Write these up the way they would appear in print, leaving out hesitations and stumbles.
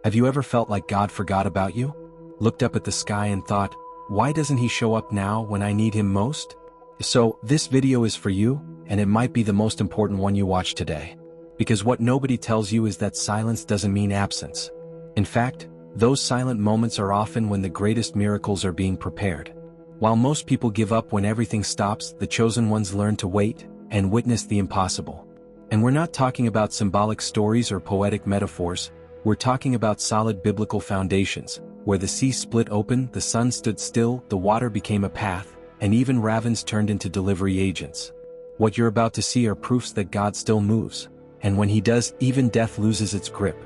Have you ever felt like God forgot about you? Looked up at the sky and thought, why doesn't he show up now when I need him most? So, this video is for you, and it might be the most important one you watch today. Because what nobody tells you is that silence doesn't mean absence. In fact, those silent moments are often when the greatest miracles are being prepared. While most people give up when everything stops, the chosen ones learn to wait and witness the impossible. And we're not talking about symbolic stories or poetic metaphors, we're talking about solid biblical foundations, where the sea split open, the sun stood still, the water became a path, and even ravens turned into delivery agents. What you're about to see are proofs that God still moves, and when he does, even death loses its grip.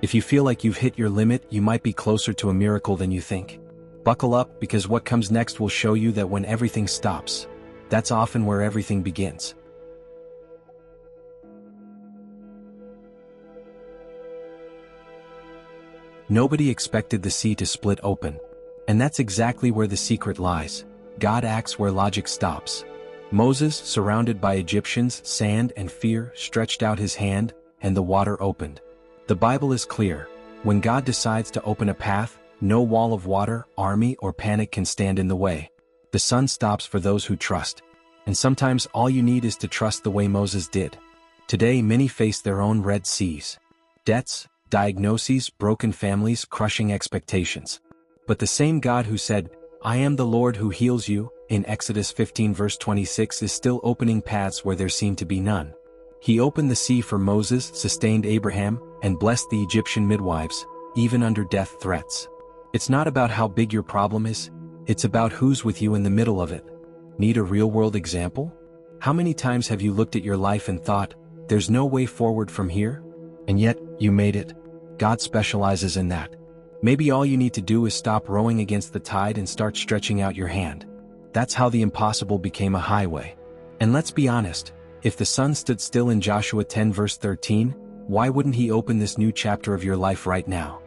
If you feel like you've hit your limit, you might be closer to a miracle than you think. Buckle up, because what comes next will show you that when everything stops, that's often where everything begins. Nobody expected the sea to split open. And that's exactly where the secret lies. God acts where logic stops. Moses, surrounded by Egyptians, sand, and fear, stretched out his hand, and the water opened. The Bible is clear. When God decides to open a path, no wall of water, army, or panic can stand in the way. The sun stops for those who trust. And sometimes all you need is to trust the way Moses did. Today many face their own Red Seas. Debts, diagnoses, broken families, crushing expectations. But the same God who said, I am the Lord who heals you, in Exodus 15 verse 26 is still opening paths where there seemed to be none. He opened the sea for Moses, sustained Abraham, and blessed the Egyptian midwives, even under death threats. It's not about how big your problem is, it's about who's with you in the middle of it. Need a real-world example? How many times have you looked at your life and thought, there's no way forward from here? And yet, you made it. God specializes in that. Maybe all you need to do is stop rowing against the tide and start stretching out your hand. That's how the impossible became a highway. And let's be honest, if the sun stood still in Joshua 10 verse 13, why wouldn't he open this new chapter of your life right now?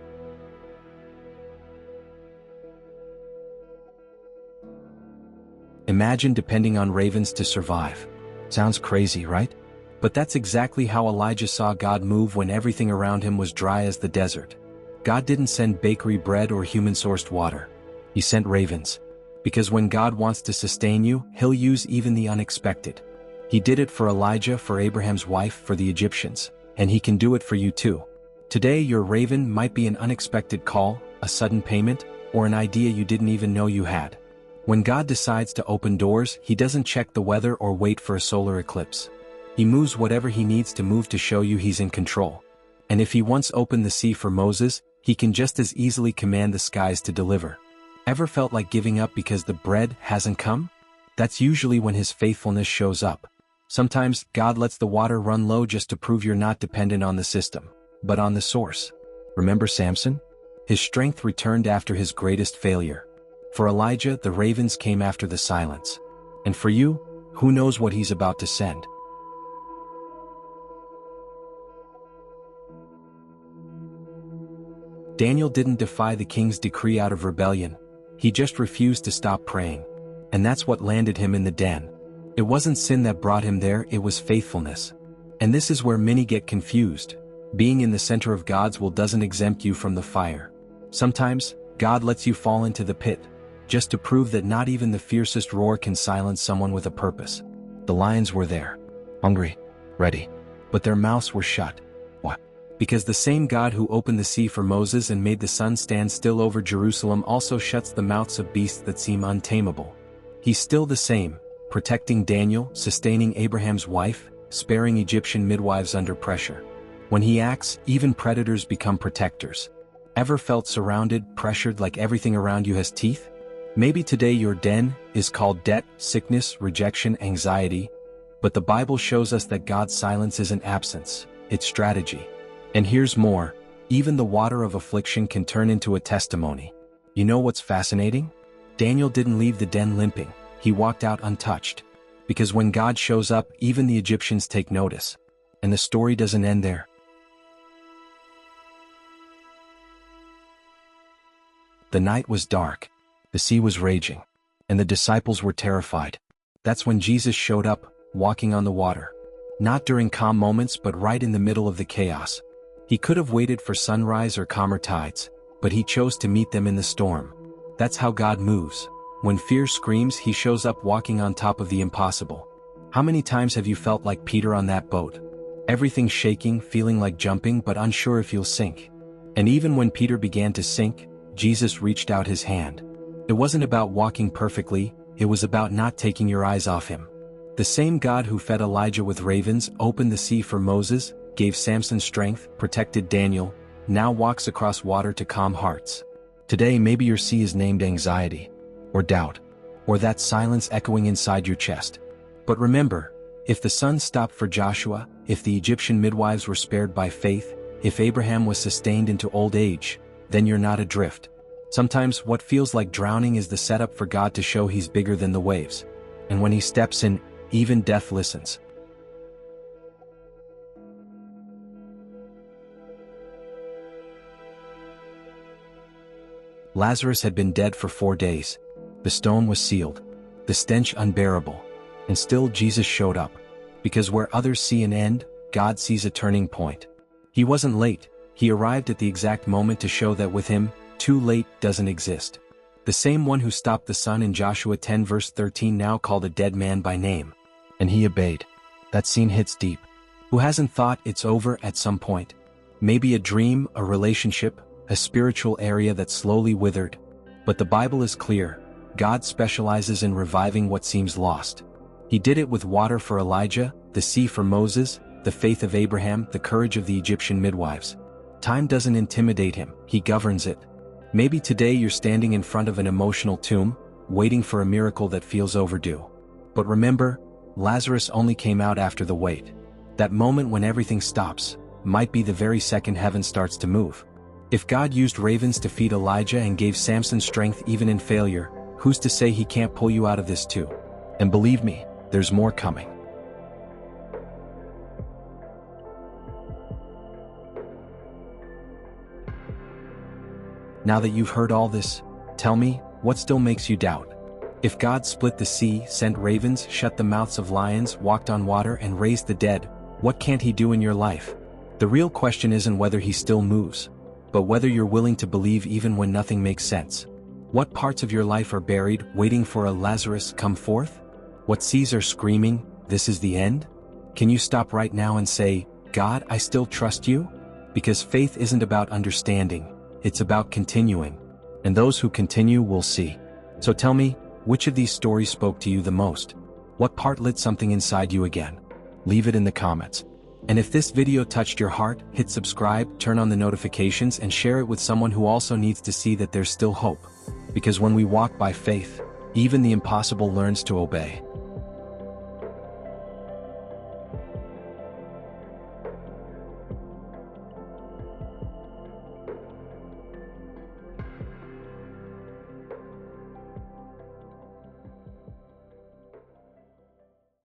Imagine depending on ravens to survive. Sounds crazy, right? But that's exactly how Elijah saw God move when everything around him was dry as the desert. God didn't send bakery bread or human-sourced water. He sent ravens. Because when God wants to sustain you, he'll use even the unexpected. He did it for Elijah, for Abraham's wife, for the Egyptians, and he can do it for you too. Today your raven might be an unexpected call, a sudden payment, or an idea you didn't even know you had. When God decides to open doors, he doesn't check the weather or wait for a solar eclipse. He moves whatever he needs to move to show you he's in control. And if he once opened the sea for Moses, he can just as easily command the skies to deliver. Ever felt like giving up because the bread hasn't come? That's usually when his faithfulness shows up. Sometimes, God lets the water run low just to prove you're not dependent on the system, but on the source. Remember Samson? His strength returned after his greatest failure. For Elijah, the ravens came after the silence. And for you, who knows what he's about to send? Daniel didn't defy the king's decree out of rebellion. He just refused to stop praying. And that's what landed him in the den. It wasn't sin that brought him there, it was faithfulness. And this is where many get confused. Being in the center of God's will doesn't exempt you from the fire. Sometimes, God lets you fall into the pit, just to prove that not even the fiercest roar can silence someone with a purpose. The lions were there, hungry, ready, but their mouths were shut. Why? Because the same God who opened the sea for Moses and made the sun stand still over Jerusalem also shuts the mouths of beasts that seem untamable. He's still the same, protecting Daniel, sustaining Abraham's wife, sparing Egyptian midwives under pressure. When he acts, even predators become protectors. Ever felt surrounded, pressured like everything around you has teeth? Maybe today your den is called debt, sickness, rejection, anxiety, but the Bible shows us that God's silence isn't absence, it's strategy. And here's more, even the water of affliction can turn into a testimony. You know what's fascinating? Daniel didn't leave the den limping, he walked out untouched. Because when God shows up, even the Egyptians take notice. And the story doesn't end there. The night was dark. The sea was raging, and the disciples were terrified. That's when Jesus showed up, walking on the water. Not during calm moments but right in the middle of the chaos. He could have waited for sunrise or calmer tides, but he chose to meet them in the storm. That's how God moves. When fear screams, he shows up walking on top of the impossible. How many times have you felt like Peter on that boat? Everything shaking, feeling like jumping but unsure if you'll sink. And even when Peter began to sink, Jesus reached out his hand. It wasn't about walking perfectly, it was about not taking your eyes off him. The same God who fed Elijah with ravens, opened the sea for Moses, gave Samson strength, protected Daniel, now walks across water to calm hearts. Today maybe your sea is named anxiety, or doubt, or that silence echoing inside your chest. But remember, if the sun stopped for Joshua, if the Egyptian midwives were spared by faith, if Abraham was sustained into old age, then you're not adrift. Sometimes what feels like drowning is the setup for God to show he's bigger than the waves. And when he steps in, even death listens. Lazarus had been dead for 4 days. The stone was sealed, the stench unbearable. And still Jesus showed up. Because where others see an end, God sees a turning point. He wasn't late, he arrived at the exact moment to show that with him, too late doesn't exist. The same one who stopped the sun in Joshua 10 verse 13 now called a dead man by name. And he obeyed. That scene hits deep. Who hasn't thought it's over at some point? Maybe a dream, a relationship, a spiritual area that slowly withered. But the Bible is clear. God specializes in reviving what seems lost. He did it with water for Elijah, the sea for Moses, the faith of Abraham, the courage of the Egyptian midwives. Time doesn't intimidate him, he governs it. Maybe today you're standing in front of an emotional tomb, waiting for a miracle that feels overdue. But remember, Lazarus only came out after the wait. That moment when everything stops, might be the very second heaven starts to move. If God used ravens to feed Elijah and gave Samson strength even in failure, who's to say he can't pull you out of this too? And believe me, there's more coming. Now that you've heard all this, tell me, what still makes you doubt? If God split the sea, sent ravens, shut the mouths of lions, walked on water, and raised the dead, what can't he do in your life? The real question isn't whether he still moves, but whether you're willing to believe even when nothing makes sense. What parts of your life are buried, waiting for a Lazarus come forth? What seas are screaming, this is the end? Can you stop right now and say, God, I still trust you? Because faith isn't about understanding, it's about continuing. And those who continue will see. So tell me, which of these stories spoke to you the most? What part lit something inside you again? Leave it in the comments. And if this video touched your heart, hit subscribe, turn on the notifications, and share it with someone who also needs to see that there's still hope. Because when we walk by faith, even the impossible learns to obey.